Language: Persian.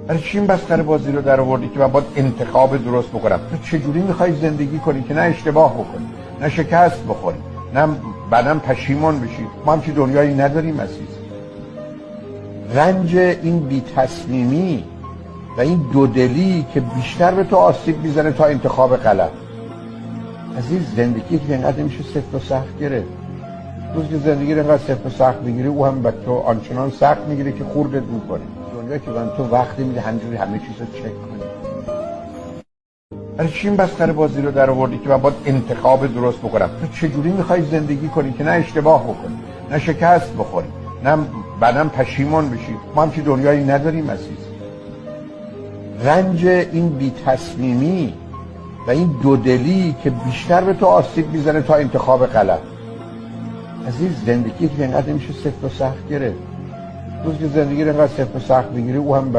برای چی این بستر بازی رو در آوردی که من باید انتخاب درست بکنم؟ تو چجوری میخوای زندگی کنی که نه اشتباه بکنی، نه شکست بخوری، نه بعدم پشیمان بشی؟ ما همچین دنیایی نداریم عزیز. رنج این بی تصمیمی و این دودلی که بیشتر به تو آسیب میزنه تا انتخاب غلط. عزیز زندگی که اینقدر میشه سفت و سخت گرفت. روز که زندگی رو اینقدر سفت و سخت میگیری، او هم به تو آنچنان سخت میگیره که خوردت میکنه. دنیا که من تو وقتی میده همینجوری همه چیز رو چک کنی. برای چی این بستر بازی رو در آوردی که من باید انتخاب درست بکنم؟ تو چجوری میخوای زندگی کنی که نه اشتباه بکنی، نه شکست بخوری، نه بعدم پشیمان بشی؟ ما همچین دنیایی نداریم عزیز. رنج این بی تصمیمی و این دودلی که بیشتر به تو آسیب میزنه تا انتخاب غلط. عزیز زندگی که اینقدر میشه سفت و سخت گرفت. روز که زندگی رو اینقدر سفت و سخت میگیری، او هم